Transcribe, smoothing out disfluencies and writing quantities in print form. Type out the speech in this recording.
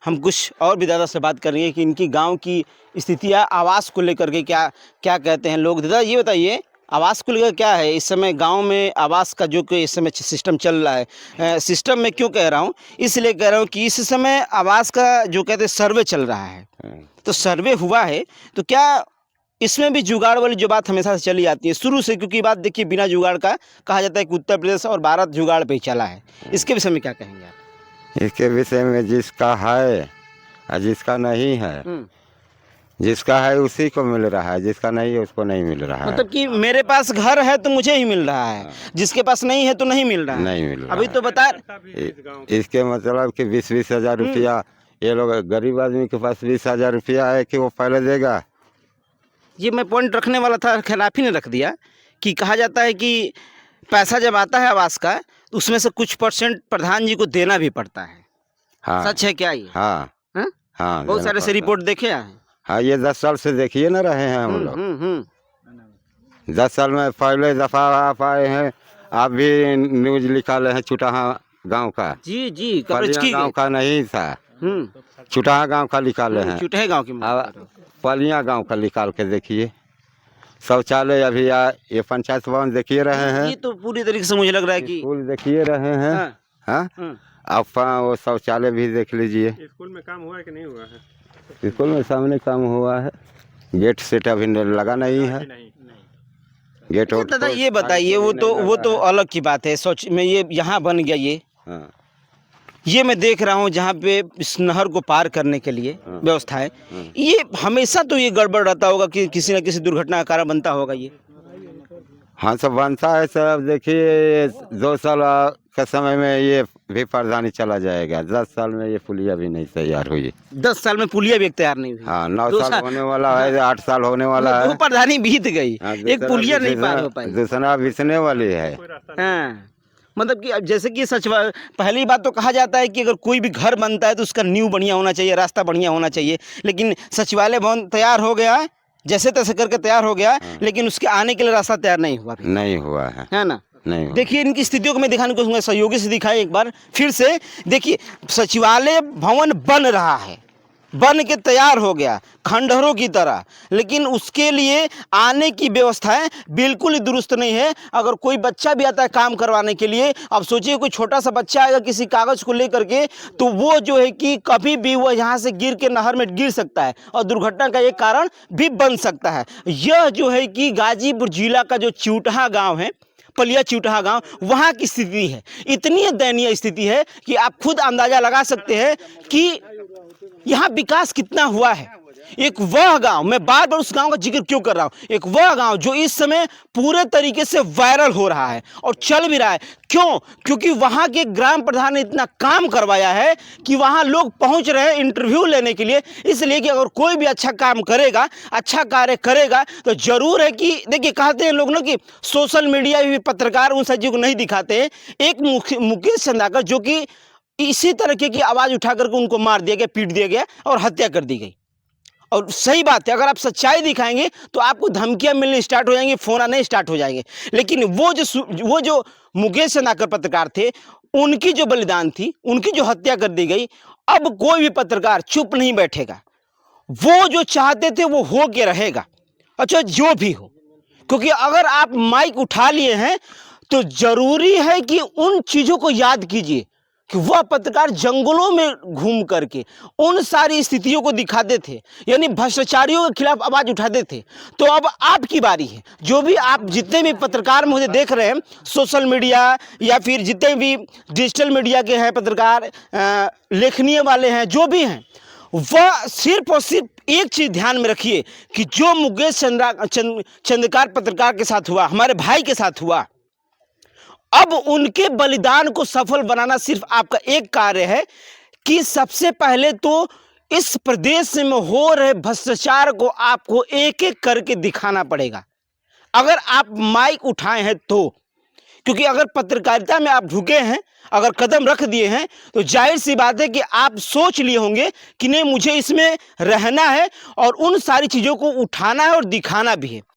हम कुछ और भी दादा से बात करेंगे कि इनकी गांव की स्थितियाँ आवास को लेकर के क्या क्या कहते हैं लोग। दादा ये बताइए, आवास को लेकर क्या है इस समय गांव में आवास का जो कि इस समय सिस्टम चल रहा है। सिस्टम में क्यों कह रहा हूँ, इसलिए कह रहा हूँ कि इस समय आवास का जो कहते हैं सर्वे चल रहा है, तो सर्वे हुआ है तो क्या इसमें भी जुगाड़ वाली जो बात हमेशा से चली आती है शुरू से, क्योंकि बात देखिए बिना जुगाड़ का कहा जाता है कि उत्तर प्रदेश और भारत जुगाड़ पे ही चला है। इसके विषय में क्या कहेंगे आप? इसके विषय में जिसका है और जिसका नहीं है, जिसका है उसी को मिल रहा है, जिसका नहीं है उसको नहीं मिल रहा है। मतलब कि मेरे पास घर है तो मुझे ही मिल रहा है, जिसके पास नहीं है तो नहीं मिल रहा है। नहीं मिल रहा अभी तो बता इसके मतलब कि 20-20 हज़ार रुपया, ये लोग गरीब आदमी के पास 20 हज़ार रुपया है कि वो पहले देगा। ये मैं पॉइंट रखने वाला था, खैर आप ही ने रख दिया कि कहा जाता है कि पैसा जब आता है आवास का तो उसमें से कुछ परसेंट प्रधान जी को देना भी पड़ता है। हाँ, सच है क्या ये? हाँ हाँ? हाँ, बहुत सारे से रिपोर्ट देखे हैं। हाँ, ये 10 साल से देखिए ना रहे हैं हम लोग। 10 साल में पहले दफा आप आए हैं, आप भी न्यूज निकाले हैं छुटाहा गांव का। जी जी, कवरेज की गांव का नहीं था, छुटाहा गांव का निकाले हैं। छुटे गांव की पलिया गांव का निकाल के देखिए। शौचालय अभी ये पंचायत भवन देखिए रहे हैं, ये तो पूरी तरीके से मुझे लग रहा है कि स्कूल देखिए रहे हैं। हाँ, अब वो शौचालय भी देख लीजिए। स्कूल में काम हुआ है कि नहीं हुआ है? स्कूल में सामने काम हुआ है, गेट सेट अभी लगा नहीं है। गेट अच्छा दादा ये बताइए, वो तो अलग की बात है। सोच में ये यहाँ बन गया ये मैं देख रहा हूँ जहाँ पे इस नहर को पार करने के लिए व्यवस्था है। ये हमेशा तो ये गड़बड़ रहता होगा कि किसी न किसी दुर्घटना का कारण बनता होगा ये। हाँ, सब बनता है सब। देखिए 2 साल के समय में ये भी प्रधानी चला जाएगा। 10 साल में ये पुलिया भी नहीं तैयार हुई। 10 साल में पुलिया भी एक तैयार नहीं हुई। हाँ, 9 साल होने वाला है, 8 साल होने वाला है। वो प्रधानी बीत गई, एक पुलिया नहीं पार हो पाई, दूसरा बिसने वाली है। हाँ, मतलब कि अब जैसे कि पहली बात तो कहा जाता है कि अगर कोई भी घर बनता है तो उसका नींव बढ़िया होना चाहिए, रास्ता बढ़िया होना चाहिए। लेकिन सचिवालय भवन तैयार हो गया, जैसे तैसे करके तैयार हो गया, लेकिन उसके आने के लिए रास्ता तैयार नहीं हुआ। नहीं हुआ है ना? नहीं। देखिए इनकी स्थितियों को मैं दिखाने को कहूँगा, सहयोगी से दिखाएं एक बार फिर से। देखिए सचिवालय भवन बन रहा है, बन के तैयार हो गया खंडहरों की तरह, लेकिन उसके लिए आने की व्यवस्थाएं बिल्कुल ही दुरुस्त नहीं है। अगर कोई बच्चा भी आता है काम करवाने के लिए, अब सोचिए कोई छोटा सा बच्चा आएगा किसी कागज को लेकर के, तो वो जो है कि कभी भी वो यहाँ से गिर के नहर में गिर सकता है और दुर्घटना का एक कारण भी बन सकता है। यह जो है कि गाजीपुर जिला का जो चिउटहा गाँव है, पलिया चिउटहा गांव, वहां की स्थिति है। इतनी दयनीय स्थिति है कि आप खुद अंदाजा लगा सकते हैं कि यहाँ विकास कितना हुआ है। एक वह गांव, मैं बार बार उस गांव का जिक्र क्यों कर रहा हूं, एक वह गांव जो इस समय पूरे तरीके से वायरल हो रहा है और चल भी रहा है। क्यों? क्योंकि वहां के ग्राम प्रधान ने इतना काम करवाया है कि वहां लोग पहुंच रहे हैं इंटरव्यू लेने के लिए। इसलिए कि अगर कोई भी अच्छा काम करेगा, अच्छा कार्य करेगा, तो जरूर है कि देखिए कहते हैं लोग ना कि सोशल मीडिया भी पत्रकार उन सच्ची को नहीं दिखाते हैं। एक मुकेश चंदाकर जो कि इसी तरीके की आवाज उठा करके उनको मार दिया गया, पीट दिया गया और हत्या कर दी गई। और सही बात है, अगर आप सच्चाई दिखाएंगे तो आपको धमकियां मिलनी स्टार्ट हो जाएंगी, फोन आने स्टार्ट हो जाएंगे। लेकिन वो जो मुकेश चंदाकर पत्रकार थे, उनकी जो बलिदान थी, उनकी जो हत्या कर दी गई, अब कोई भी पत्रकार चुप नहीं बैठेगा। वो जो चाहते थे वो हो के रहेगा, अच्छा जो भी हो। क्योंकि अगर आप माइक उठा लिए हैं तो जरूरी है कि उन चीजों को याद कीजिए कि वह पत्रकार जंगलों में घूम करके उन सारी स्थितियों को दिखाते थे, यानी भ्रष्टाचारियों के खिलाफ आवाज उठाते थे। तो अब आपकी बारी है। जो भी आप जितने भी पत्रकार मुझे देख रहे हैं सोशल मीडिया या फिर जितने भी डिजिटल मीडिया के हैं पत्रकार, लेखनीय वाले हैं, जो भी हैं, वह सिर्फ और सिर्फ एक चीज ध्यान में रखिए कि जो मुकेश चंद्रकार पत्रकार के साथ हुआ, हमारे भाई के साथ हुआ, अब उनके बलिदान को सफल बनाना सिर्फ आपका एक कार्य है कि सबसे पहले तो इस प्रदेश में हो रहे भ्रष्टाचार को आपको एक एक करके दिखाना पड़ेगा, अगर आप माइक उठाए हैं तो। क्योंकि अगर पत्रकारिता में आप ढुके हैं, अगर कदम रख दिए हैं, तो जाहिर सी बात है कि आप सोच लिए होंगे कि नहीं मुझे इसमें रहना है और उन सारी चीज़ों को उठाना है और दिखाना भी है।